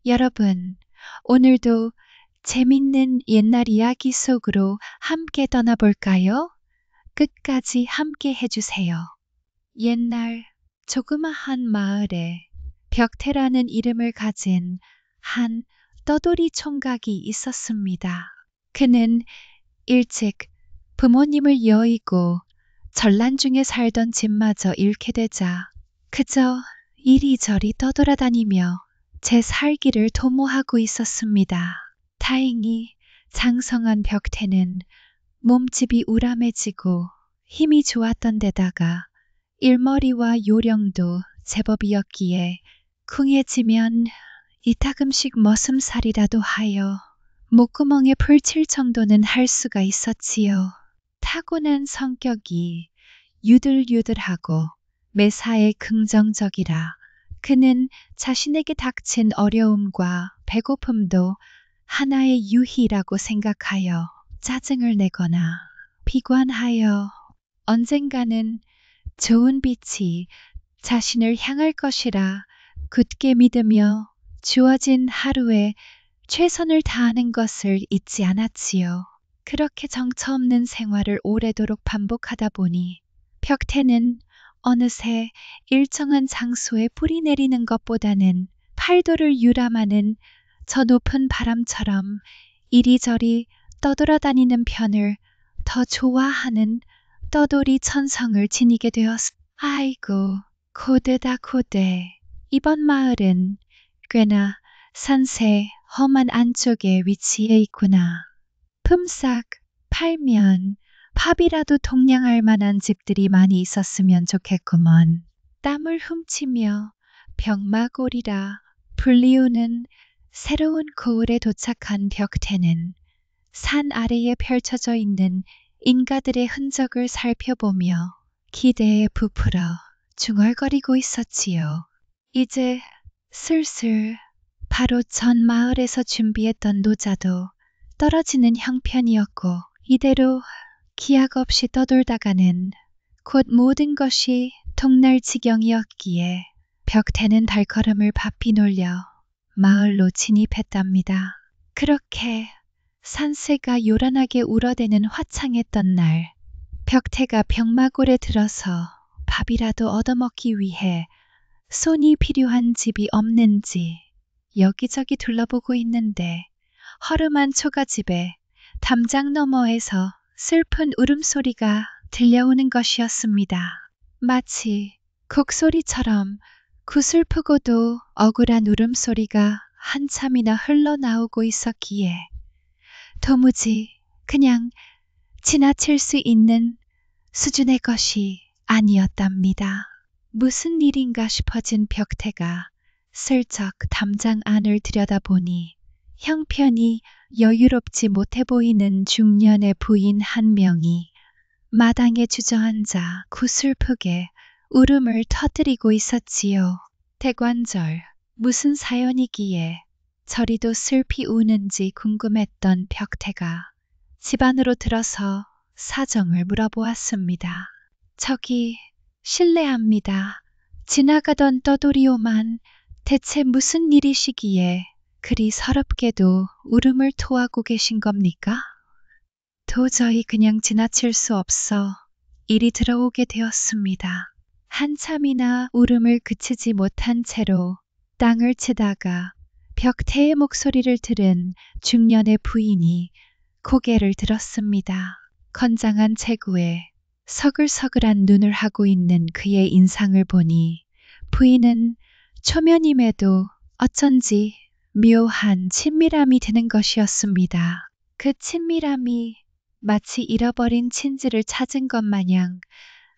여러분, 오늘도 재밌는 옛날 이야기 속으로 함께 떠나볼까요? 끝까지 함께 해주세요. 옛날 조그마한 마을에 벽태라는 이름을 가진 한 떠돌이 총각이 있었습니다. 그는 일찍 부모님을 여의고 전란 중에 살던 집마저 잃게 되자 그저 이리저리 떠돌아다니며 제 살기를 도모하고 있었습니다. 다행히 장성한 벽태는 몸집이 우람해지고 힘이 좋았던 데다가 일머리와 요령도 제법이었기에 궁해지면 이따금씩 머슴살이라도 하여 목구멍에 풀칠 정도는 할 수가 있었지요. 타고난 성격이 유들유들하고 매사에 긍정적이라 그는 자신에게 닥친 어려움과 배고픔도 하나의 유희라고 생각하여 짜증을 내거나 비관하여 언젠가는 좋은 빛이 자신을 향할 것이라 굳게 믿으며 주어진 하루에 최선을 다하는 것을 잊지 않았지요. 그렇게 정처 없는 생활을 오래도록 반복하다 보니 벽태는 어느새 일정한 장소에 뿌리 내리는 것보다는 팔도를 유람하는 저 높은 바람처럼 이리저리 떠돌아다니는 편을 더 좋아하는 떠돌이 천성을 지니게 되었습니다. 아이고, 고되다 고돼. 이번 마을은 꽤나 산세 험한 안쪽에 위치해 있구나. 품삯 팔면 팝이라도 동냥할 만한 집들이 많이 있었으면 좋겠구먼. 땀을 훔치며 병마골이라 불리우는 새로운 고을에 도착한 벽태는 산 아래에 펼쳐져 있는 인가들의 흔적을 살펴보며 기대에 부풀어 중얼거리고 있었지요. 이제 슬슬 바로 전 마을에서 준비했던 노자도 떨어지는 형편이었고 이대로 기약 없이 떠돌다가는 곧 모든 것이 통날 지경이었기에 벽태는 발걸음을 바삐 놀려 마을로 진입했답니다. 그렇게 산새가 요란하게 울어대는 화창했던 날 벽태가 병마골에 들어서 밥이라도 얻어먹기 위해 손이 필요한 집이 없는지 여기저기 둘러보고 있는데 허름한 초가집에 담장 너머에서 슬픈 울음소리가 들려오는 것이었습니다. 마치 곡소리처럼 구슬프고도 억울한 울음소리가 한참이나 흘러나오고 있었기에 도무지 그냥 지나칠 수 있는 수준의 것이 아니었답니다. 무슨 일인가 싶어진 벽태가 슬쩍 담장 안을 들여다보니 형편이 여유롭지 못해 보이는 중년의 부인 한 명이 마당에 주저앉아 구슬프게 울음을 터뜨리고 있었지요. 대관절 무슨 사연이기에 저리도 슬피 우는지 궁금했던 벽태가 집 안으로 들어서 사정을 물어보았습니다. 저기 실례합니다. 지나가던 떠돌이오만 대체 무슨 일이시기에 그리 서럽게도 울음을 토하고 계신 겁니까? 도저히 그냥 지나칠 수 없어 이리 들어오게 되었습니다. 한참이나 울음을 그치지 못한 채로 땅을 치다가 벽태의 목소리를 들은 중년의 부인이 고개를 들었습니다. 건장한 체구에 서글서글한 눈을 하고 있는 그의 인상을 보니 부인은 초면임에도 어쩐지 묘한 친밀함이 드는 것이었습니다. 그 친밀함이 마치 잃어버린 친지를 찾은 것 마냥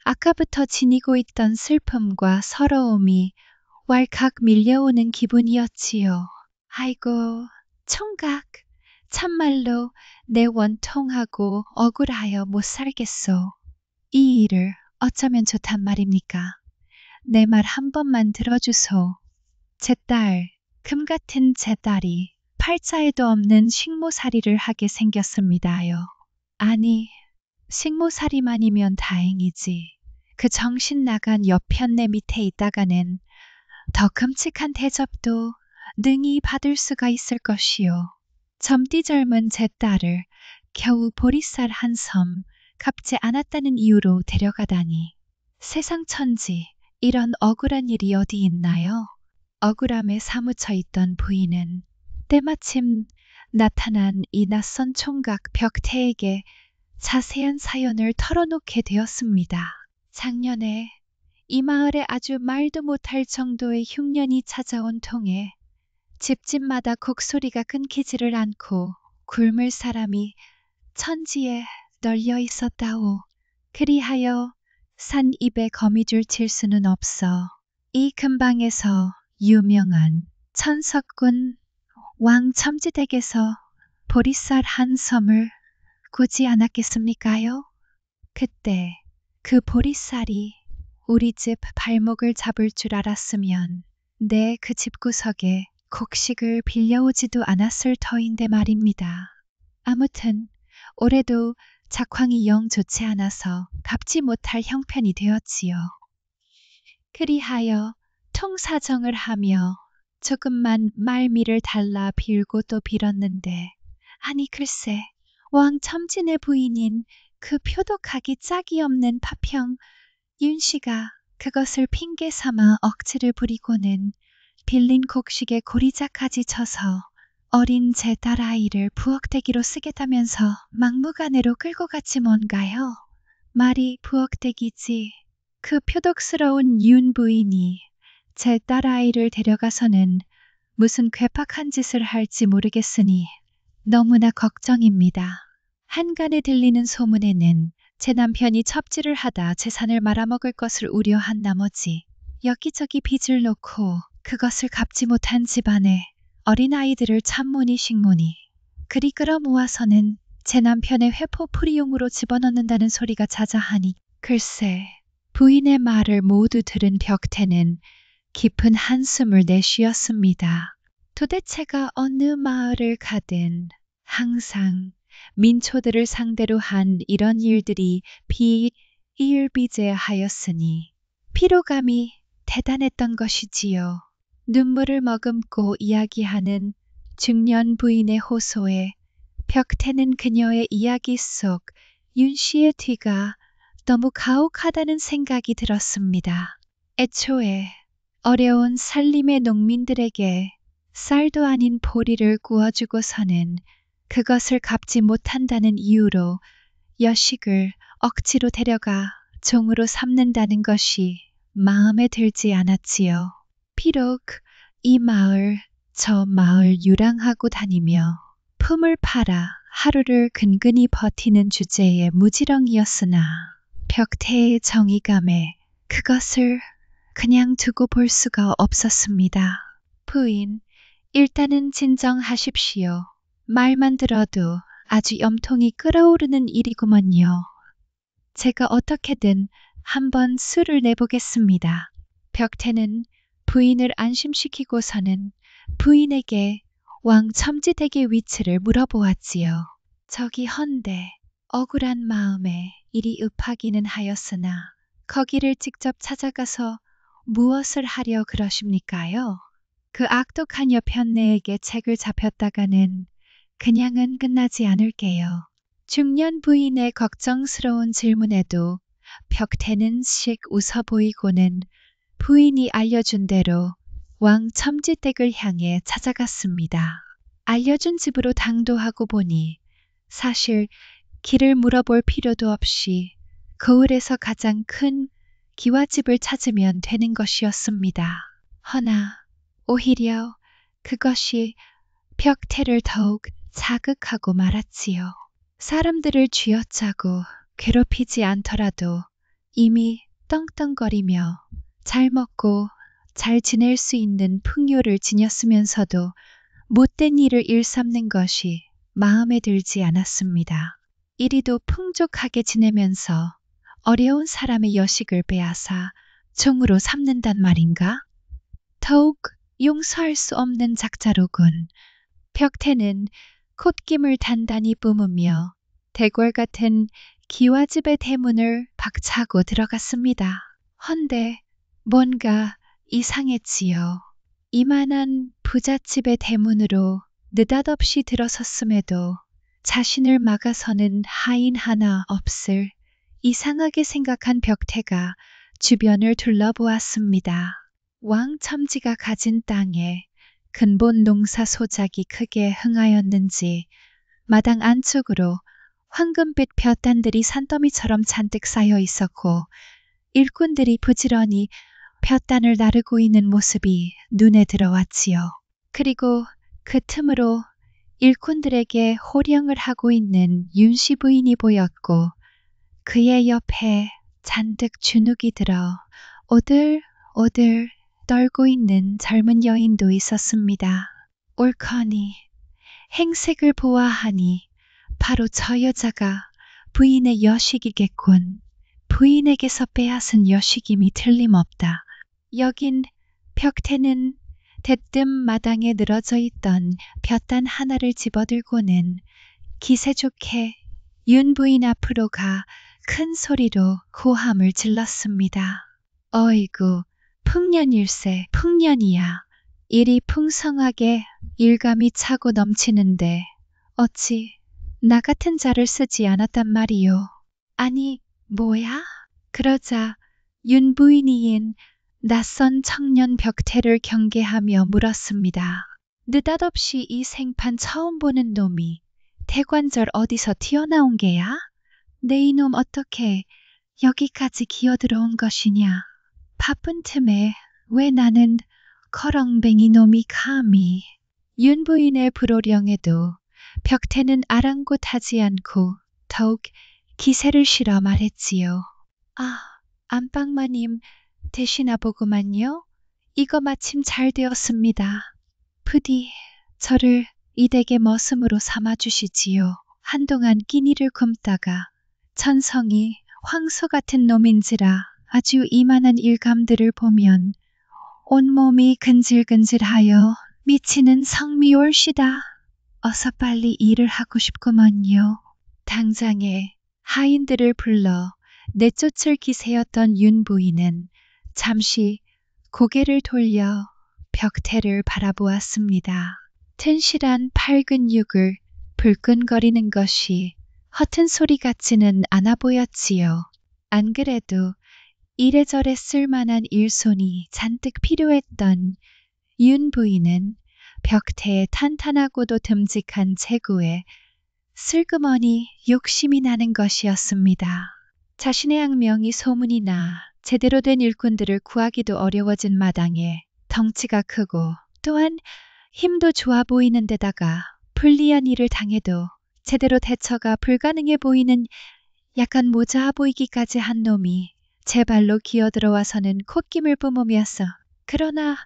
아까부터 지니고 있던 슬픔과 서러움이 왈칵 밀려오는 기분이었지요. 아이고, 총각, 참말로 내 원통하고 억울하여 못 살겠소. 이 일을 어쩌면 좋단 말입니까? 내 말 한 번만 들어주소. 제 딸, 금 같은 제 딸이 팔자에도 없는 식모살이를 하게 생겼습니다요. 아니, 식모살이만이면 다행이지. 그 정신 나간 여편네 밑에 있다가는 더 끔찍한 대접도 능히 받을 수가 있을 것이요. 젊디 젊은 제 딸을 겨우 보리쌀 한 섬 갚지 않았다는 이유로 데려가다니. 세상 천지 이런 억울한 일이 어디 있나요? 억울함에 사무쳐 있던 부인은 때마침 나타난 이 낯선 총각 벽태에게 자세한 사연을 털어놓게 되었습니다. 작년에 이 마을에 아주 말도 못할 정도의 흉년이 찾아온 통에 집집마다 곡소리가 끊기지를 않고 굶을 사람이 천지에 널려 있었다오. 그리하여 산 입에 거미줄 칠 수는 없어 이 근방에서 유명한 천석군 왕첨지댁에서 보리쌀 한 섬을 구지 않았겠습니까요? 그때 그 보리쌀이 우리 집 발목을 잡을 줄 알았으면 내 그 집구석에 곡식을 빌려오지도 않았을 터인데 말입니다. 아무튼 올해도 작황이 영 좋지 않아서 갚지 못할 형편이 되었지요. 그리하여 통사정을 하며 조금만 말미를 달라 빌고 또 빌었는데 아니 글쎄 왕첨진의 부인인 그 표독하기 짝이 없는 파평 윤씨가 그것을 핑계 삼아 억지를 부리고는 빌린 곡식에 고리자까지 쳐서 어린 제 딸아이를 부엌대기로 쓰겠다면서 막무가내로 끌고 갔지 뭔가요? 말이 부엌대기지. 그 표독스러운 윤 부인이 제 딸아이를 데려가서는 무슨 괴팍한 짓을 할지 모르겠으니 너무나 걱정입니다. 한간에 들리는 소문에는 제 남편이 첩질을 하다 재산을 말아먹을 것을 우려한 나머지 여기저기 빚을 놓고 그것을 갚지 못한 집안에 어린아이들을 참모니 식모니 그리 끌어모아서는 제 남편의 회포풀이용으로 집어넣는다는 소리가 자자하니 글쎄 부인의 말을 모두 들은 벽태는 깊은 한숨을 내쉬었습니다. 도대체가 어느 마을을 가든 항상 민초들을 상대로 한 이런 일들이 비일비재하였으니 피로감이 대단했던 것이지요. 눈물을 머금고 이야기하는 중년 부인의 호소에 벽태는 그녀의 이야기 속 윤씨의 뒤가 너무 가혹하다는 생각이 들었습니다. 애초에 어려운 살림의 농민들에게 쌀도 아닌 보리를 구워주고서는 그것을 갚지 못한다는 이유로 여식을 억지로 데려가 종으로 삼는다는 것이 마음에 들지 않았지요. 비록 이 마을 저 마을 유랑하고 다니며 품을 팔아 하루를 근근히 버티는 주제의 무지렁이었으나 벽태의 정의감에 그것을 그냥 두고 볼 수가 없었습니다. 부인, 일단은 진정하십시오. 말만 들어도 아주 염통이 끓어오르는 일이구먼요. 제가 어떻게든 한번 수를 내보겠습니다. 벽태는 부인을 안심시키고서는 부인에게 왕첨지댁의 위치를 물어보았지요. 저기 헌데 억울한 마음에 이리 읍하기는 하였으나 거기를 직접 찾아가서 무엇을 하려 그러십니까요? 그 악독한 여편네에게 책을 잡혔다가는 그냥은 끝나지 않을게요. 중년 부인의 걱정스러운 질문에도 벽태는 씩 웃어 보이고는 부인이 알려준 대로 왕첨지댁을 향해 찾아갔습니다. 알려준 집으로 당도하고 보니 사실 길을 물어볼 필요도 없이 거울에서 가장 큰 기와집을 찾으면 되는 것이었습니다. 허나 오히려 그것이 벽태를 더욱 자극하고 말았지요. 사람들을 쥐어짜고 괴롭히지 않더라도 이미 떵떵거리며 잘 먹고 잘 지낼 수 있는 풍요를 지녔으면서도 못된 일을 일삼는 것이 마음에 들지 않았습니다. 이리도 풍족하게 지내면서 어려운 사람의 여식을 빼앗아 종으로 삼는단 말인가? 더욱 용서할 수 없는 작자로군. 벽태는 콧김을 단단히 뿜으며 대궐 같은 기와집의 대문을 박차고 들어갔습니다. 헌데 뭔가 이상했지요. 이만한 부잣집의 대문으로 느닷없이 들어섰음에도 자신을 막아서는 하인 하나 없을 이상하게 생각한 벽태가 주변을 둘러보았습니다. 왕 첨지가 가진 땅에 근본 농사 소작이 크게 흥하였는지 마당 안쪽으로 황금빛 볕단들이 산더미처럼 잔뜩 쌓여 있었고 일꾼들이 부지런히 볕단을 나르고 있는 모습이 눈에 들어왔지요. 그리고 그 틈으로 일꾼들에게 호령을 하고 있는 윤씨 부인이 보였고 그의 옆에 잔뜩 주눅이 들어 오들오들 떨고 있는 젊은 여인도 있었습니다. 옳거니 행색을 보아하니 바로 저 여자가 부인의 여식이겠군. 부인에게서 빼앗은 여식임이 틀림없다. 여긴 벽태는 대뜸 마당에 늘어져 있던 볕단 하나를 집어들고는 기세 좋게 윤 부인 앞으로 가 큰 소리로 호함을 질렀습니다. 어이구, 풍년일세, 풍년이야. 일이 풍성하게 일감이 차고 넘치는데 어찌 나 같은 자를 쓰지 않았단 말이요. 아니, 뭐야? 그러자 윤 부인이인 낯선 청년 벽태를 경계하며 물었습니다. 느닷없이 이 생판 처음 보는 놈이 대관절 어디서 튀어나온 게야? 내 이놈 어떻게 여기까지 기어들어온 것이냐? 바쁜 틈에 왜 나는 거렁뱅이 놈이 감히. 윤 부인의 불호령에도 벽태는 아랑곳하지 않고 더욱 기세를 실어 말했지요. 아, 안방마님 대신아 보구만요. 이거 마침 잘 되었습니다. 부디 저를 이 댁의 머슴으로 삼아주시지요. 한동안 끼니를 굶다가 천성이 황소 같은 놈인지라 아주 이만한 일감들을 보면 온몸이 근질근질하여 미치는 성미 올시다. 어서 빨리 일을 하고 싶구먼요. 당장에 하인들을 불러 내쫓을 기세였던 윤 부인은 잠시 고개를 돌려 벽태를 바라보았습니다. 튼실한 팔 근육을 불끈거리는 것이 허튼 소리 같지는 않아 보였지요. 안 그래도 이래저래 쓸만한 일손이 잔뜩 필요했던 윤 부인은 벽태의 탄탄하고도 듬직한 체구에 슬그머니 욕심이 나는 것이었습니다. 자신의 악명이 소문이 나 제대로 된 일꾼들을 구하기도 어려워진 마당에 덩치가 크고 또한 힘도 좋아 보이는 데다가 불리한 일을 당해도 제대로 대처가 불가능해 보이는 약간 모자아 보이기까지 한 놈이 제 발로 기어들어와서는 콧김을 뿜으면서 그러나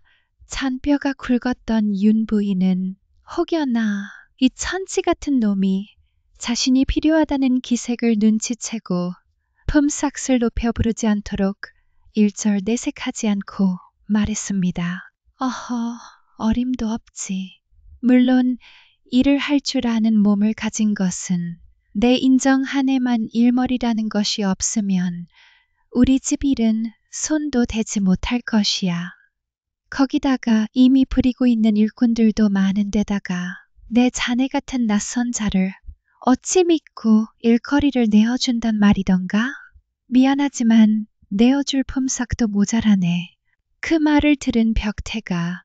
잔뼈가 굵었던 윤 부인은 혹여나 이 천치 같은 놈이 자신이 필요하다는 기색을 눈치채고 품삯을 높여 부르지 않도록 일절 내색하지 않고 말했습니다. 어허, 어림도 없지. 물론 일을 할 줄 아는 몸을 가진 것은 내 인정 한 해만 일머리라는 것이 없으면 우리 집 일은 손도 대지 못할 것이야. 거기다가 이미 부리고 있는 일꾼들도 많은데다가 내 자네 같은 낯선 자를 어찌 믿고 일거리를 내어준단 말이던가? 미안하지만 내어줄 품삯도 모자라네. 그 말을 들은 벽태가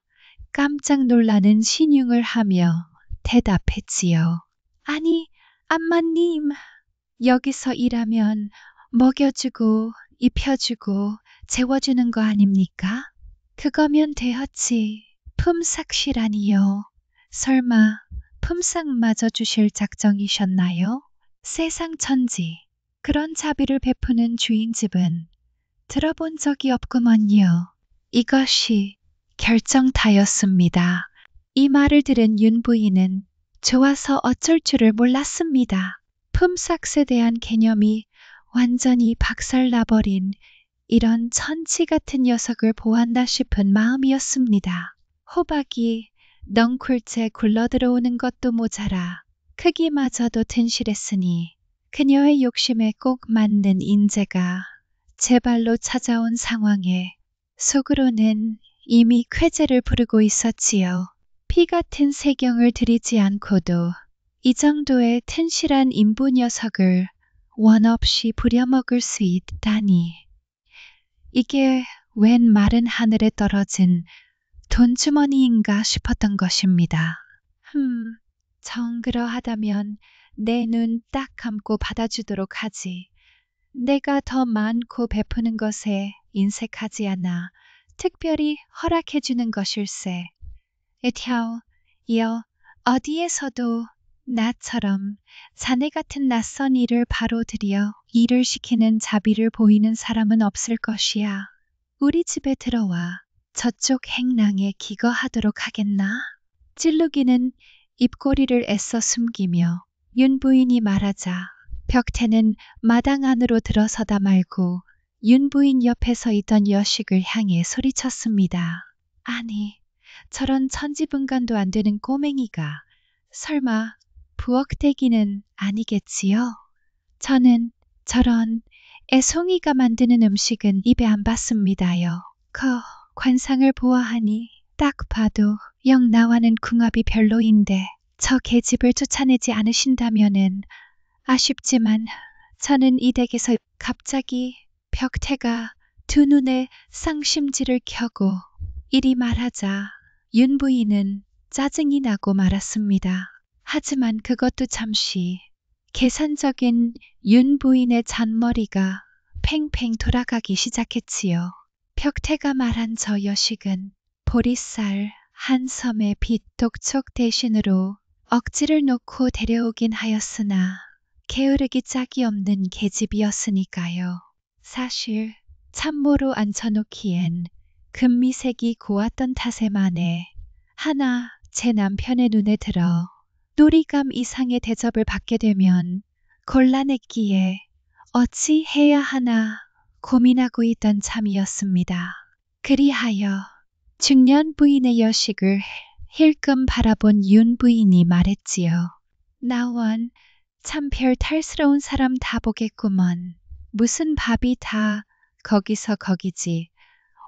깜짝 놀라는 신용을 하며 대답했지요. 아니, 안마님, 여기서 일하면 먹여주고 입혀주고 재워주는 거 아닙니까? 그거면 되었지. 품삯이라니요. 설마 품삯마저 주실 작정이셨나요? 세상 천지, 그런 자비를 베푸는 주인집은 들어본 적이 없구먼요. 이것이 결정타였습니다. 이 말을 들은 윤 부인은 좋아서 어쩔 줄을 몰랐습니다. 품삯에 대한 개념이 완전히 박살나버린 이런 천치 같은 녀석을 보았나 싶은 마음이었습니다. 호박이 넝쿨째 굴러들어오는 것도 모자라 크기마저도 튼실했으니 그녀의 욕심에 꼭 맞는 인재가 제 발로 찾아온 상황에 속으로는 이미 쾌재를 부르고 있었지요. 피 같은 세경을 들이지 않고도 이 정도의 튼실한 인부 녀석을 원 없이 부려먹을 수 있다니. 이게 웬 마른 하늘에 떨어진 돈주머니인가 싶었던 것입니다. 정 그러하다면 내 눈 딱 감고 받아주도록 하지. 내가 더 많고 베푸는 것에 인색하지 않아 특별히 허락해주는 것일세. 에티아오, 이어 어디에서도 나처럼 자네 같은 낯선 일을 바로 들여 일을 시키는 자비를 보이는 사람은 없을 것이야. 우리 집에 들어와 저쪽 행랑에 기거하도록 하겠나? 찔르기는 입꼬리를 애써 숨기며 윤 부인이 말하자 벽태는 마당 안으로 들어서다 말고 윤 부인 옆에 서 있던 여식을 향해 소리쳤습니다. 아니, 저런 천지분간도 안 되는 꼬맹이가 설마 부엌대기는 아니겠지요? 저는 저런 애송이가 만드는 음식은 입에 안 받습니다요. 관상을 보아하니 딱 봐도 영 나와는 궁합이 별로인데 저 계집을 쫓아내지 않으신다면은 아쉽지만 저는 이 댁에서 갑자기 벽태가 두 눈에 쌍심지를 켜고 이리 말하자 윤 부인은 짜증이 나고 말았습니다. 하지만 그것도 잠시 계산적인 윤 부인의 잔머리가 팽팽 돌아가기 시작했지요. 벽태가 말한 저 여식은 보리쌀 한 섬의 빚 독촉 대신으로 억지를 놓고 데려오긴 하였으나 게으르기 짝이 없는 계집이었으니까요. 사실 참모로 앉혀놓기엔 금미색이 고왔던 탓에 만에 하나 제 남편의 눈에 들어 누리감 이상의 대접을 받게 되면 곤란했기에 어찌 해야 하나 고민하고 있던 참이었습니다. 그리하여 중년 부인의 여식을 힐끔 바라본 윤 부인이 말했지요. 나원 참 별 탈스러운 사람 다 보겠구먼. 무슨 밥이 다 거기서 거기지.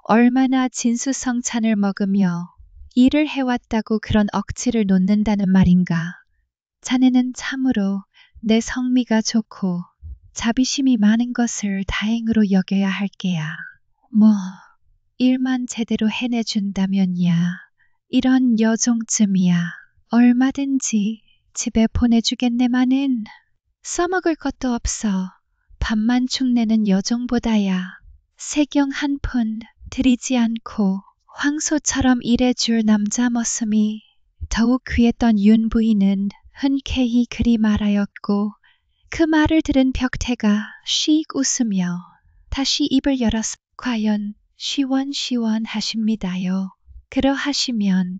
얼마나 진수성찬을 먹으며 일을 해왔다고 그런 억지를 놓는다는 말인가. 자네는 참으로 내 성미가 좋고 자비심이 많은 것을 다행으로 여겨야 할게야. 일만 제대로 해내준다면야 이런 여종쯤이야 얼마든지 집에 보내주겠네마는 써먹을 것도 없어 밥만 축내는 여종보다야 세경 한 푼 들이지 않고 황소처럼 일해줄 남자 머슴이 더욱 귀했던 윤 부인은 흔쾌히 그리 말하였고 그 말을 들은 벽태가 씩 웃으며 다시 입을 열었 과연 시원시원하십니다요. 그러하시면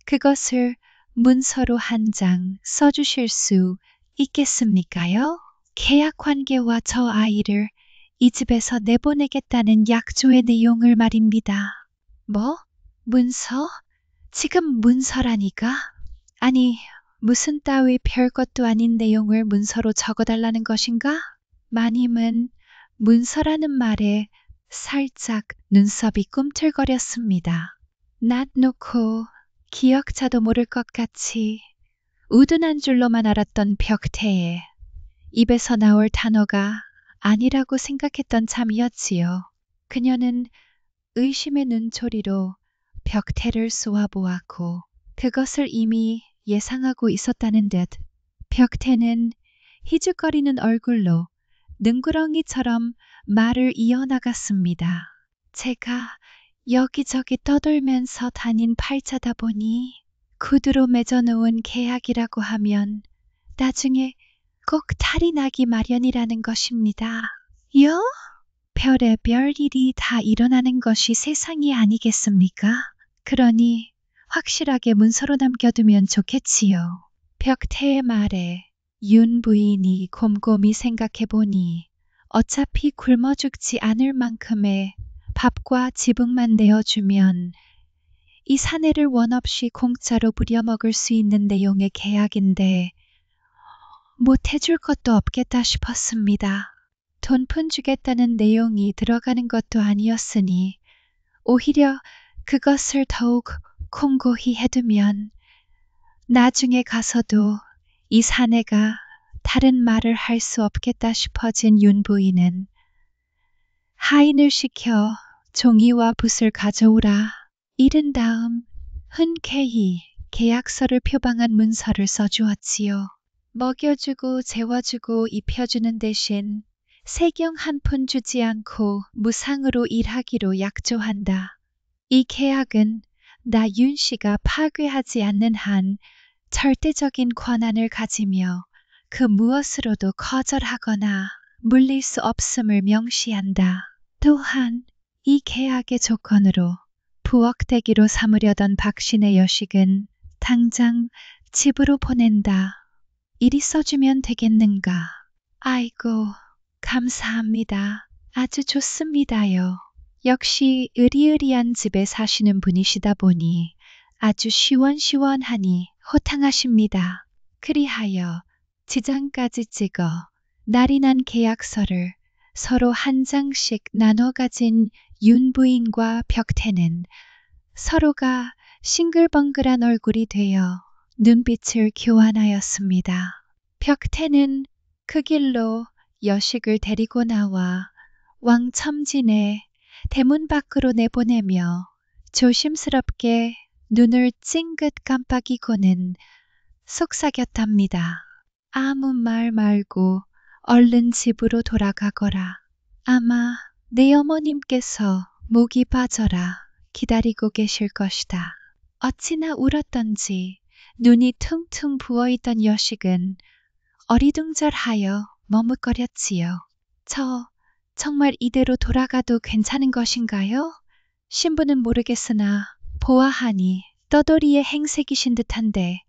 그것을 문서로 한 장 써주실 수 있겠습니까요? 계약 관계와 저 아이를 이 집에서 내보내겠다는 약조의 내용을 말입니다. 문서? 지금 문서라니까? 아니, 무슨 따위 별것도 아닌 내용을 문서로 적어달라는 것인가? 마님은 문서라는 말에 살짝 눈썹이 꿈틀거렸습니다. 낯 놓고 기억자도 모를 것 같이 우둔한 줄로만 알았던 벽태의 입에서 나올 단어가 아니라고 생각했던 참이었지요. 그녀는 의심의 눈초리로 벽태를 쏘아보았고 그것을 이미 예상하고 있었다는 듯 벽태는 희죽거리는 얼굴로 능구렁이처럼 말을 이어나갔습니다. 제가 여기저기 떠돌면서 다닌 팔자다 보니 구두로 맺어놓은 계약이라고 하면 나중에 꼭 탈이 나기 마련이라는 것입니다. 별의별 일이 다 일어나는 것이 세상이 아니겠습니까? 그러니 확실하게 문서로 남겨두면 좋겠지요. 벽태의 말에 윤 부인이 곰곰이 생각해보니 어차피 굶어 죽지 않을 만큼의 밥과 지붕만 내어주면 이 사내를 원 없이 공짜로 부려먹을 수 있는 내용의 계약인데 못해줄 것도 없겠다 싶었습니다. 돈푼 주겠다는 내용이 들어가는 것도 아니었으니 오히려 그것을 더욱 공고히 해두면 나중에 가서도 이 사내가 다른 말을 할 수 없겠다 싶어진 윤 부인은 하인을 시켜 종이와 붓을 가져오라 이른 다음 흔쾌히 계약서를 표방한 문서를 써주었지요. 먹여주고 재워주고 입혀주는 대신 세경 한 푼 주지 않고 무상으로 일하기로 약조한다. 이 계약은 나 윤 씨가 파괴하지 않는 한 절대적인 권한을 가지며 그 무엇으로도 거절하거나 물릴 수 없음을 명시한다. 또한 이 계약의 조건으로 부엌대기로 삼으려던 박신의 여식은 당장 집으로 보낸다. 이리 써주면 되겠는가? 아이고, 감사합니다. 아주 좋습니다요. 역시 의리의리한 집에 사시는 분이시다 보니 아주 시원시원하니 호탕하십니다. 그리하여 지장까지 찍어 날인한 계약서를 서로 한 장씩 나눠 가진 윤 부인과 벽태는 서로가 싱글벙글한 얼굴이 되어 눈빛을 교환하였습니다. 벽태는 그 길로 여식을 데리고 나와 왕첨진에 대문 밖으로 내보내며 조심스럽게 눈을 찡긋 깜빡이고는 속삭였답니다. 아무 말 말고 얼른 집으로 돌아가거라. 아마 내 어머님께서 목이 빠져라 기다리고 계실 것이다. 어찌나 울었던지 눈이 퉁퉁 부어있던 여식은 어리둥절하여 머뭇거렸지요. 저 정말 이대로 돌아가도 괜찮은 것인가요? 신부는 모르겠으나 보아하니 떠돌이의 행색이신 듯한데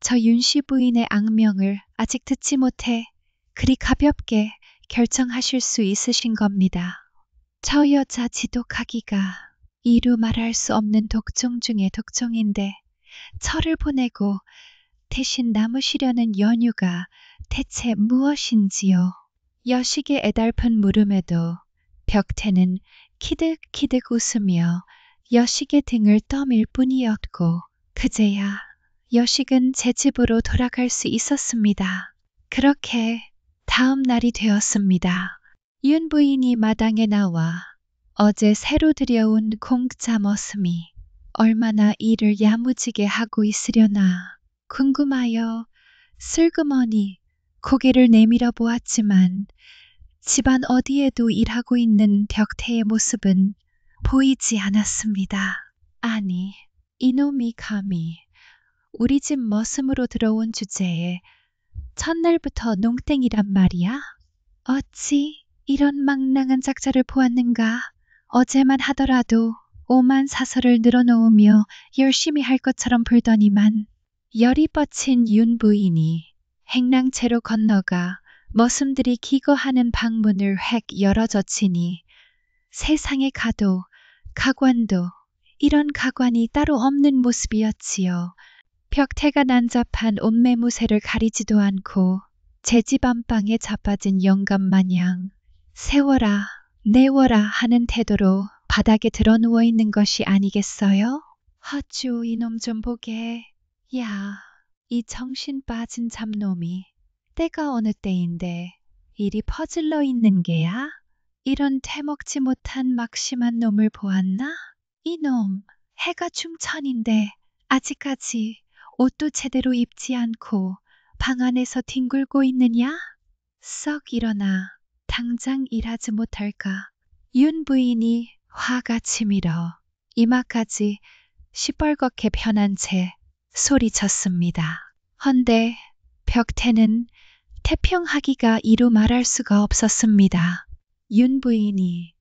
저 윤씨 부인의 악명을 아직 듣지 못해 그리 가볍게 결정하실 수 있으신 겁니다. 저 여자 지독하기가 이루 말할 수 없는 독종 중의 독종인데 철을 보내고 대신 남으시려는 연유가 대체 무엇인지요? 여식의 애달픈 물음에도 벽태는 키득키득 웃으며 여식의 등을 떠밀 뿐이었고 그제야 여식은 제 집으로 돌아갈 수 있었습니다. 그렇게 다음 날이 되었습니다. 윤 부인이 마당에 나와 어제 새로 들여온 공짜 머슴이 얼마나 일을 야무지게 하고 있으려나 궁금하여 슬그머니 고개를 내밀어 보았지만 집안 어디에도 일하고 있는 벽태의 모습은 보이지 않았습니다. 아니, 이놈이 감히 우리 집 머슴으로 들어온 주제에 첫날부터 농땡이란 말이야? 어찌 이런 망랑한 작자를 보았는가? 어제만 하더라도 오만 사설을 늘어놓으며 열심히 할 것처럼 불더니만 열이 뻗친 윤 부인이 행랑채로 건너가 머슴들이 기거하는 방문을 획 열어젖히니 세상에 가도 가관도 이런 가관이 따로 없는 모습이었지요. 벽태가 난잡한 옷매무새를 가리지도 않고 제 집 안방에 자빠진 영감 마냥 세워라 내워라 하는 태도로 바닥에 드러누워 있는 것이 아니겠어요? 헛주 이놈 좀 보게. 야, 이 정신 빠진 잡놈이 때가 어느 때인데 이리 퍼질러 있는 게야? 이런 태먹지 못한 막심한 놈을 보았나? 이놈 해가 중천인데 아직까지 옷도 제대로 입지 않고 방 안에서 뒹굴고 있느냐? 썩 일어나 당장 일하지 못할까? 윤 부인이 화가 치밀어 이마까지 시뻘겋게 변한 채 소리쳤습니다. 헌데 벽태는 태평하기가 이루 말할 수가 없었습니다. 윤 부인이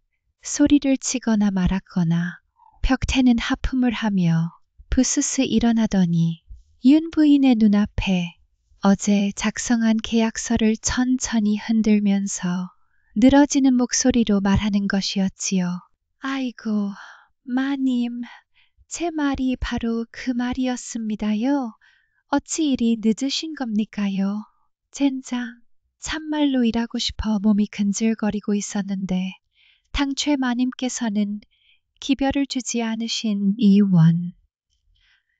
소리를 치거나 말았거나 벽태는 하품을 하며 부스스 일어나더니 윤 부인의 눈앞에 어제 작성한 계약서를 천천히 흔들면서 늘어지는 목소리로 말하는 것이었지요. 아이고, 마님, 제 말이 바로 그 말이었습니다요. 어찌 이리 늦으신 겁니까요? 젠장, 참말로 일하고 싶어 몸이 근질거리고 있었는데 당최 마님께서는 기별을 주지 않으신 이원.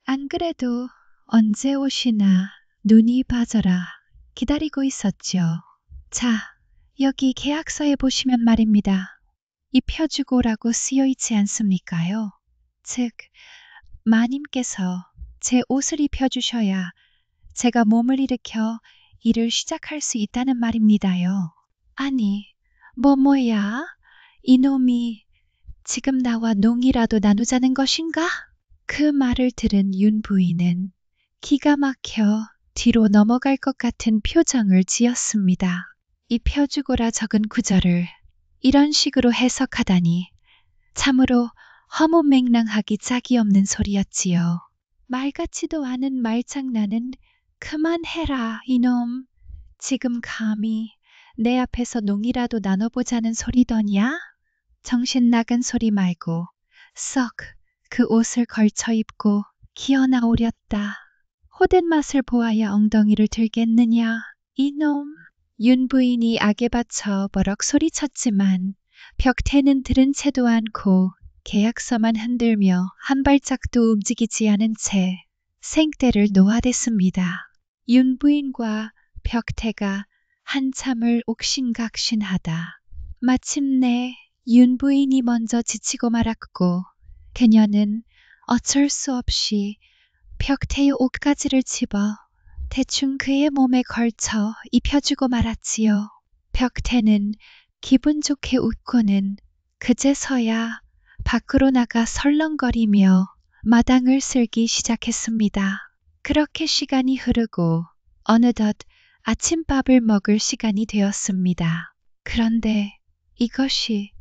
안 그래도 언제 오시나 눈이 빠져라 기다리고 있었죠. 자, 여기 계약서에 보시면 말입니다. 입혀주고라고 쓰여있지 않습니까요? 즉, 마님께서 제 옷을 입혀주셔야 제가 몸을 일으켜 일을 시작할 수 있다는 말입니다요. 아니, 뭐야? 이놈이 지금 나와 농이라도 나누자는 것인가? 그 말을 들은 윤 부인은 기가 막혀 뒤로 넘어갈 것 같은 표정을 지었습니다. 입혀주고라 적은 구절을 이런 식으로 해석하다니 참으로 허무맹랑하기 짝이 없는 소리였지요. 말 같지도 않은 말장난은 그만해라 이놈. 지금 감히 내 앞에서 농이라도 나눠보자는 소리더냐? 정신 나간 소리 말고 썩 그 옷을 걸쳐 입고 기어 나오렸다. 호된 맛을 보아야 엉덩이를 들겠느냐 이놈. 윤 부인이 악에 받쳐 버럭 소리쳤지만 벽태는 들은 채도 않고 계약서만 흔들며 한 발짝도 움직이지 않은 채 생떼를 놓아댔습니다. 윤 부인과 벽태가 한참을 옥신각신하다 마침내 윤 부인이 먼저 지치고 말았고 그녀는 어쩔 수 없이 벽태의 옷가지를 집어 대충 그의 몸에 걸쳐 입혀주고 말았지요. 벽태는 기분 좋게 웃고는 그제서야 밖으로 나가 설렁거리며 마당을 쓸기 시작했습니다. 그렇게 시간이 흐르고 어느덧 아침밥을 먹을 시간이 되었습니다. 그런데 이것이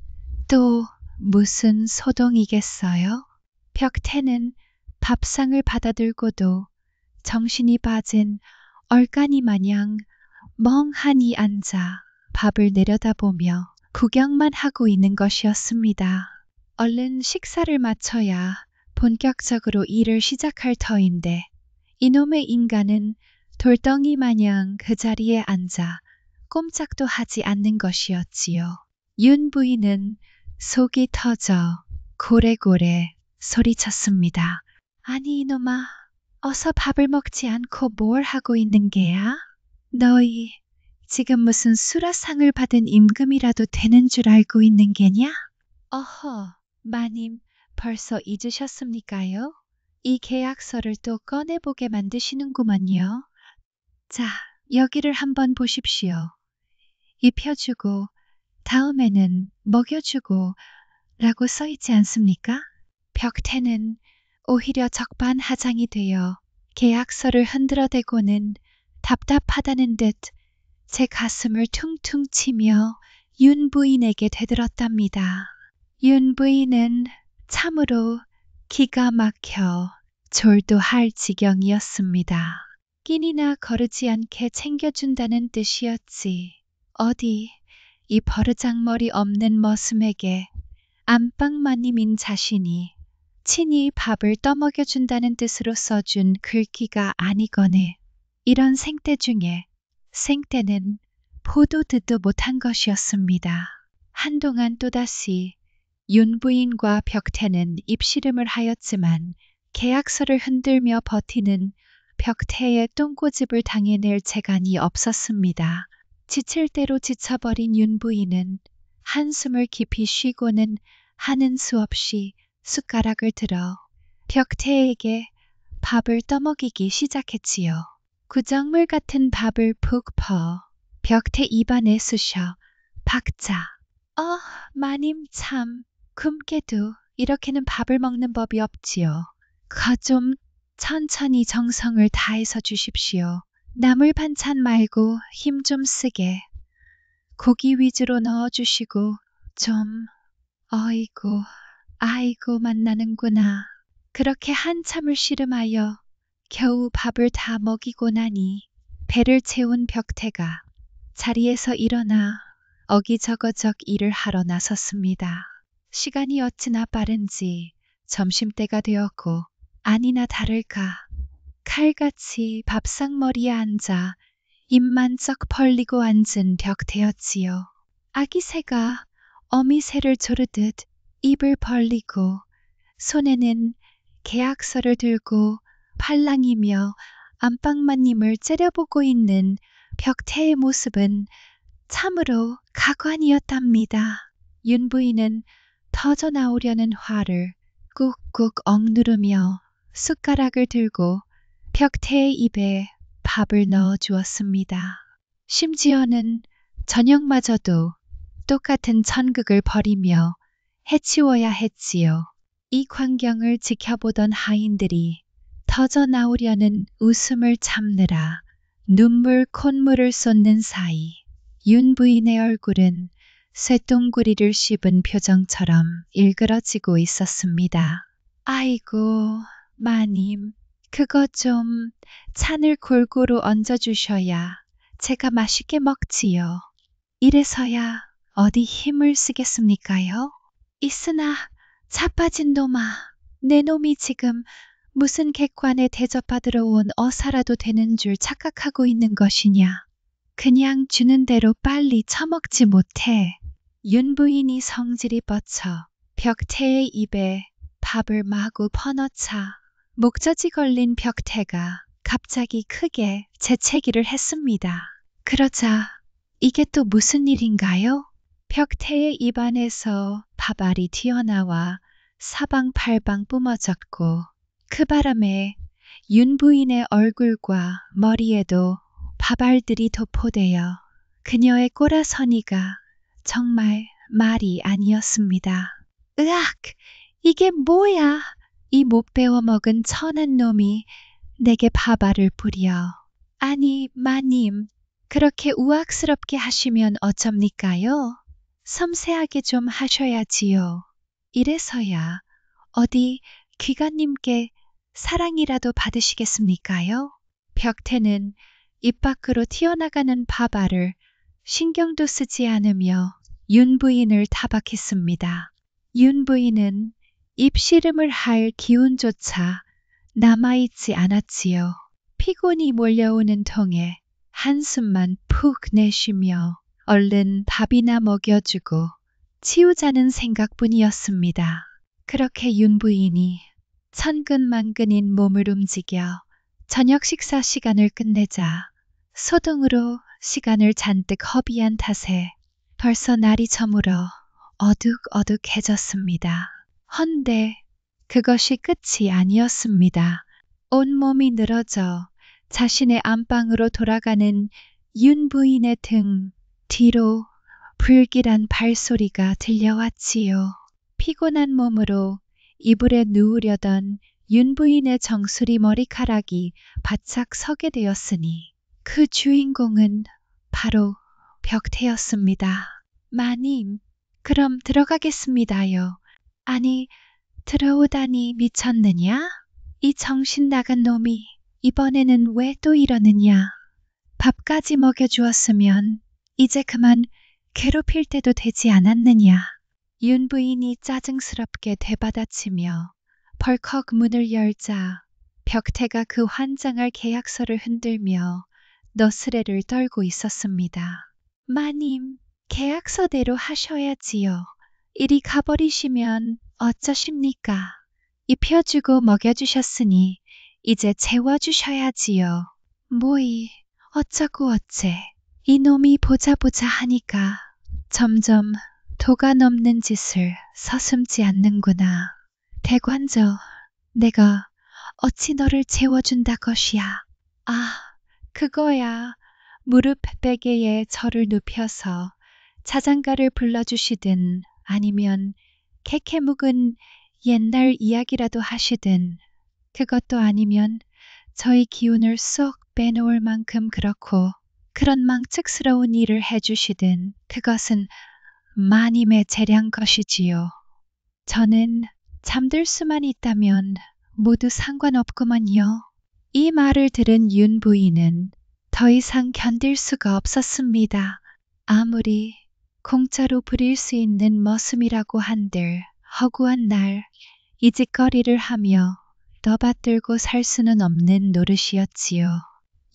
또 무슨 소동이겠어요? 벽태는 밥상을 받아들고도 정신이 빠진 얼간이 마냥 멍하니 앉아 밥을 내려다보며 구경만 하고 있는 것이었습니다. 얼른 식사를 마쳐야 본격적으로 일을 시작할 터인데 이놈의 인간은 돌덩이 마냥 그 자리에 앉아 꼼짝도 하지 않는 것이었지요. 윤 부인은 속이 터져 고래고래 소리쳤습니다. 아니 이놈아, 어서 밥을 먹지 않고 뭘 하고 있는 게야? 너희 지금 무슨 수라상을 받은 임금이라도 되는 줄 알고 있는 게냐? 어허, 마님 벌써 잊으셨습니까요? 이 계약서를 또 꺼내보게 만드시는구먼요. 자, 여기를 한번 보십시오. 입혀주고 다음에는 먹여주고 라고 써있지 않습니까? 벽태는 오히려 적반하장이 되어 계약서를 흔들어대고는 답답하다는 듯 제 가슴을 퉁퉁 치며 윤 부인에게 되들었답니다. 윤 부인은 참으로 기가 막혀 졸도할 지경이었습니다. 끼니나 거르지 않게 챙겨준다는 뜻이었지. 어디 이 버르장머리 없는 머슴에게 안방마님인 자신이 친히 밥을 떠먹여준다는 뜻으로 써준 글귀가 아니거늘 이런 생떼 중에 생떼는 보도 듣도 못한 것이었습니다. 한동안 또다시 윤 부인과 벽태는 입씨름을 하였지만 계약서를 흔들며 버티는 벽태의 똥꼬집을 당해낼 재간이 없었습니다. 지칠 대로 지쳐버린 윤 부인은 한숨을 깊이 쉬고는 하는 수 없이 숟가락을 들어 벽태에게 밥을 떠먹이기 시작했지요. 구정물 같은 밥을 푹 퍼 벽태 입안에 쑤셔 박자. 마님 참 굶게도 이렇게는 밥을 먹는 법이 없지요. 거 좀 천천히 정성을 다해서 주십시오. 나물 반찬 말고 힘 좀 쓰게. 고기 위주로 넣어주시고 좀 어이구 아이고 만나는구나. 그렇게 한참을 씨름하여 겨우 밥을 다 먹이고 나니 배를 채운 벽태가 자리에서 일어나 어기저거적 일을 하러 나섰습니다. 시간이 어찌나 빠른지 점심때가 되었고 아니나 다를까 칼같이 밥상머리에 앉아 입만 쩍 벌리고 앉은 벽태였지요. 아기 새가 어미 새를 조르듯 입을 벌리고 손에는 계약서를 들고 팔랑이며 안방마님을 째려보고 있는 벽태의 모습은 참으로 가관이었답니다. 윤 부인은 터져 나오려는 화를 꾹꾹 억누르며 숟가락을 들고 벽태의 입에 밥을 넣어 주었습니다. 심지어는 저녁마저도 똑같은 천극을 벌이며 해치워야 했지요. 이 광경을 지켜보던 하인들이 터져 나오려는 웃음을 참느라 눈물 콧물을 쏟는 사이 윤 부인의 얼굴은 쇠똥구리를 씹은 표정처럼 일그러지고 있었습니다. 아이고, 마님, 그거 좀 찬을 골고루 얹어주셔야 제가 맛있게 먹지요. 이래서야 어디 힘을 쓰겠습니까요? 있으나 자빠진 놈아, 내 놈이 지금 무슨 객관에 대접받으러 온 어사라도 되는 줄 착각하고 있는 것이냐. 그냥 주는 대로 빨리 처먹지 못해. 윤 부인이 성질이 뻗쳐 벽태의 입에 밥을 마구 퍼넣자 목젖이 걸린 벽태가 갑자기 크게 재채기를 했습니다. 그러자 이게 또 무슨 일인가요? 벽태의 입안에서 밥알이 튀어나와 사방팔방 뿜어졌고 그 바람에 윤 부인의 얼굴과 머리에도 밥알들이 도포되어 그녀의 꼬라서니가 정말 말이 아니었습니다. 으악! 이게 뭐야? 이 못 배워 먹은 천한 놈이 내게 밥알을 뿌려. 아니, 마님, 그렇게 우악스럽게 하시면 어쩝니까요? 섬세하게 좀 하셔야지요. 이래서야 어디 귀가님께 사랑이라도 받으시겠습니까요? 벽태는 입 밖으로 튀어나가는 밥알을 신경도 쓰지 않으며 윤 부인을 타박했습니다. 윤 부인은 입씨름을 할 기운조차 남아있지 않았지요. 피곤이 몰려오는 통에 한숨만 푹 내쉬며 얼른 밥이나 먹여주고 치우자는 생각뿐이었습니다. 그렇게 윤 부인이 천근만근인 몸을 움직여 저녁 식사 시간을 끝내자 소동으로 시간을 잔뜩 허비한 탓에 벌써 날이 저물어 어둑어둑해졌습니다. 헌데 그것이 끝이 아니었습니다. 온몸이 늘어져 자신의 안방으로 돌아가는 윤 부인의 등 뒤로 불길한 발소리가 들려왔지요. 피곤한 몸으로 이불에 누우려던 윤 부인의 정수리 머리카락이 바짝 서게 되었으니 그 주인공은 바로 벽태였습니다. 마님, 그럼 들어가겠습니다요. 아니, 들어오다니 미쳤느냐? 이 정신 나간 놈이 이번에는 왜 또 이러느냐? 밥까지 먹여주었으면 이제 그만 괴롭힐 때도 되지 않았느냐? 윤 부인이 짜증스럽게 되받아치며 벌컥 문을 열자 벽태가 그 환장할 계약서를 흔들며 너스레를 떨고 있었습니다. 마님, 계약서대로 하셔야지요. 이리 가버리시면 어쩌십니까? 입혀주고 먹여주셨으니 이제 재워주셔야지요. 뭐이, 어쩌고 어째. 이놈이 보자 하니까 점점 도가 넘는 짓을 서슴지 않는구나. 대관저, 내가 어찌 너를 재워준다 것이야. 아, 그거야. 무릎 베개에 저를 눕혀서 자장가를 불러주시든 아니면 캐캐 묵은 옛날 이야기라도 하시든 그것도 아니면 저희 기운을 쏙 빼놓을 만큼 그렇고 그런 망측스러운 일을 해주시든 그것은 마님의 재량 것이지요. 저는 잠들 수만 있다면 모두 상관없구먼요. 이 말을 들은 윤 부인은 더 이상 견딜 수가 없었습니다. 아무리 공짜로 부릴 수 있는 머슴이라고 한들 허구한 날 이 짓거리를 하며 떠받들고 살 수는 없는 노릇이었지요.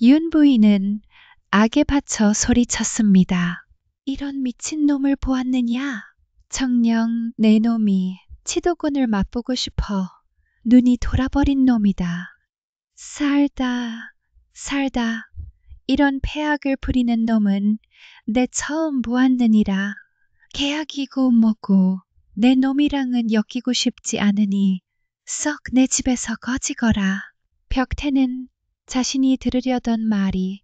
윤 부인은 악에 받쳐 소리쳤습니다. 이런 미친놈을 보았느냐? 정녕 내 놈이 치도꾼을 맛보고 싶어 눈이 돌아버린 놈이다. 살다 이런 폐악을 부리는 놈은 내 처음 보았느니라. 계약이고 뭐고 내 놈이랑은 엮이고 싶지 않으니 썩 내 집에서 거지거라. 벽태는 자신이 들으려던 말이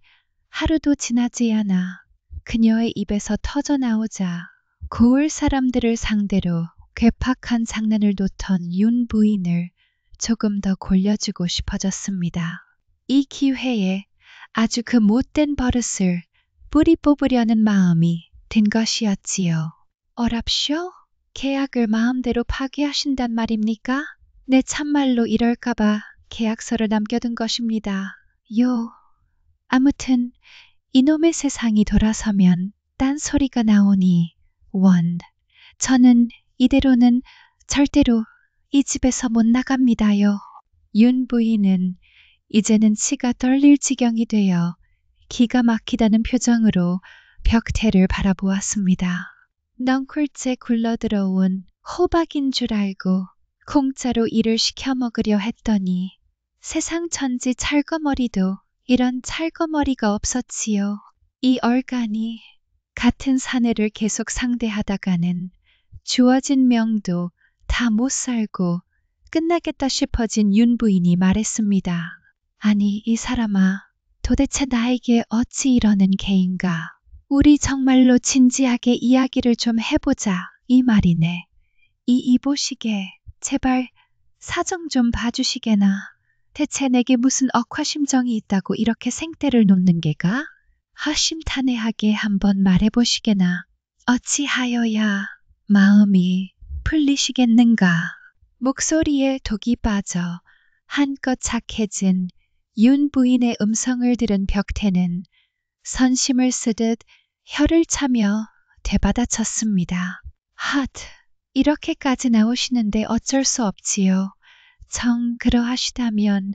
하루도 지나지 않아 그녀의 입에서 터져 나오자 고을 사람들을 상대로 괴팍한 장난을 놓던 윤 부인을 조금 더 골려주고 싶어졌습니다. 이 기회에 아주 그 못된 버릇을 뿌리 뽑으려는 마음이 든 것이었지요. 어랍쇼? 계약을 마음대로 파기하신단 말입니까? 네, 참말로 이럴까봐 계약서를 남겨둔 것입니다. 아무튼 이놈의 세상이 돌아서면 딴소리가 나오니 저는 이대로는 절대로 이 집에서 못 나갑니다요. 윤 부인은 이제는 치가 떨릴 지경이 되어 기가 막히다는 표정으로 벽태를 바라보았습니다. 넝쿨째 굴러들어온 호박인 줄 알고 공짜로 일을 시켜 먹으려 했더니 세상 천지 찰거머리도 이런 찰거머리가 없었지요. 이 얼간이 같은 사내를 계속 상대하다가는 주어진 명도 다 못 살고 끝나겠다 싶어진 윤 부인이 말했습니다. 아니, 이 사람아, 도대체 나에게 어찌 이러는 개인가? 우리 정말로 진지하게 이야기를 좀 해보자, 이 말이네. 이보시게, 제발 사정 좀 봐주시게나. 대체 내게 무슨 억하심정이 있다고 이렇게 생떼를 놓는 게가? 허심탄회하게 한번 말해보시게나. 어찌하여야 마음이 풀리시겠는가? 목소리에 독이 빠져 한껏 착해진 윤 부인의 음성을 들은 벽태는 선심을 쓰듯 혀를 차며 되받아쳤습니다. 이렇게까지 나오시는데 어쩔 수 없지요. 정 그러하시다면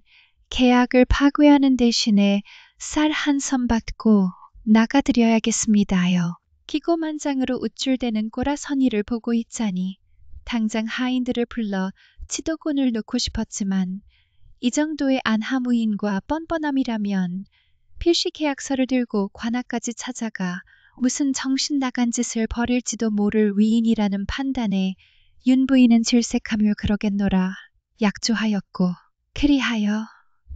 계약을 파괴하는 대신에 쌀 한 섬 받고 나가드려야겠습니다요. 기고만장으로 우쭐대는 꼬라서니를 보고 있자니 당장 하인들을 불러 치도곤을 놓고 싶었지만 이 정도의 안하무인과 뻔뻔함이라면 필시 계약서를 들고 관아까지 찾아가 무슨 정신 나간 짓을 벌일지도 모를 위인이라는 판단에 윤 부인은 질색하며 그러겠노라 약조하였고, 그리하여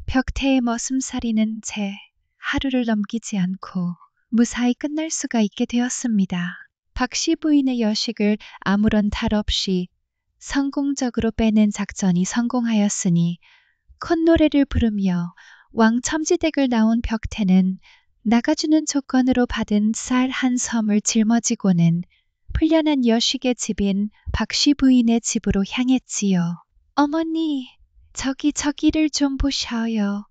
벽태의 머슴살이는 채 하루를 넘기지 않고 무사히 끝날 수가 있게 되었습니다. 박씨 부인의 여식을 아무런 탈 없이 성공적으로 빼낸 작전이 성공하였으니 콧노래를 부르며 왕첨지댁을 나온 벽태는 나가주는 조건으로 받은 쌀 한 섬을 짊어지고는 풀려난 여식의 집인 박씨 부인의 집으로 향했지요. 어머니, 저기를 좀 보셔요.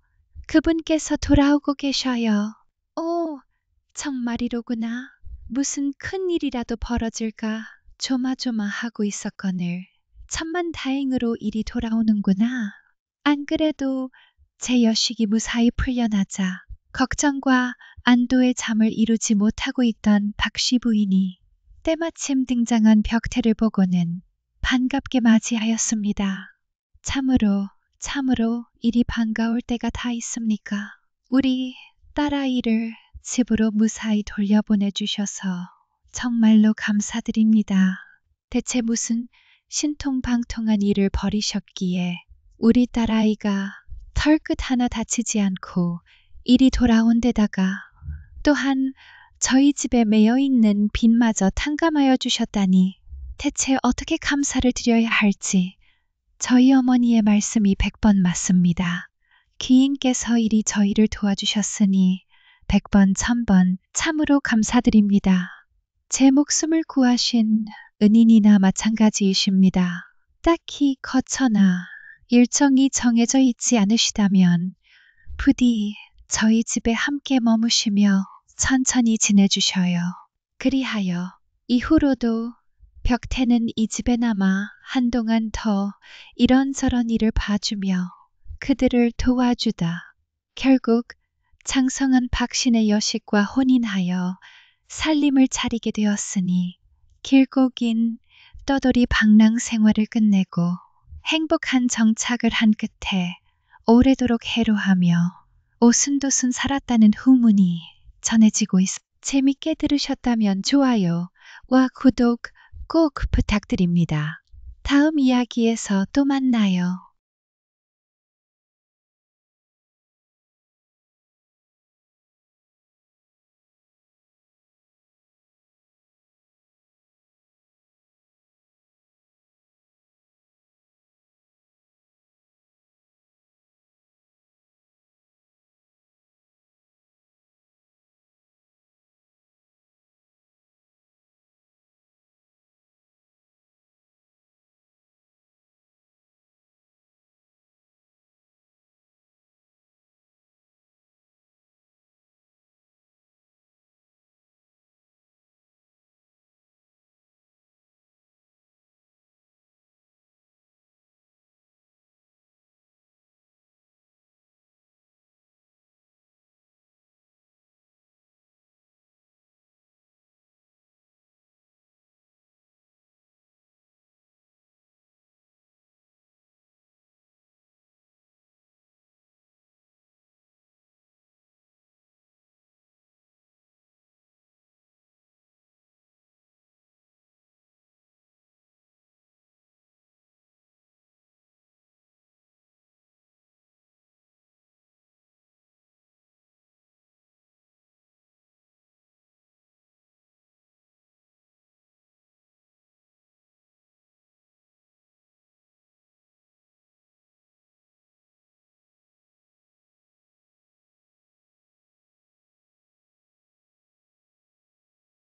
그분께서 돌아오고 계셔요. 오, 정말이로구나. 무슨 큰일이라도 벌어질까 조마조마하고 있었거늘 천만다행으로 일이 돌아오는구나. 안 그래도 제 여식이 무사히 풀려나자 걱정과 안도의 잠을 이루지 못하고 있던 박씨 부인이 때마침 등장한 벽태를 보고는 반갑게 맞이하였습니다. 참으로 이리 반가울 때가 다 있습니까? 우리 딸아이를 집으로 무사히 돌려보내주셔서 정말로 감사드립니다. 대체 무슨 신통방통한 일을 벌이셨기에 우리 딸아이가 털끝 하나 다치지 않고 이리 돌아온 데다가 또한 저희 집에 매여있는 빚마저 탕감하여 주셨다니 대체 어떻게 감사를 드려야 할지 저희 어머니의 말씀이 100번 맞습니다. 귀인께서 이리 저희를 도와주셨으니 100번 1000번 참으로 감사드립니다. 제 목숨을 구하신 은인이나 마찬가지이십니다. 딱히 거처나 일정이 정해져 있지 않으시다면 부디 저희 집에 함께 머무시며 천천히 지내주셔요. 그리하여 이후로도 벽태는 이 집에 남아 한동안 더 이런저런 일을 봐주며 그들을 도와주다 결국 장성한 박신의 여식과 혼인하여 살림을 차리게 되었으니 길고 긴 떠돌이 방랑 생활을 끝내고 행복한 정착을 한 끝에 오래도록 해로하며 오순도순 살았다는 후문이 전해지고 있습니다. 재밌게 들으셨다면 좋아요와 구독 꼭 부탁드립니다. 다음 이야기에서 또 만나요.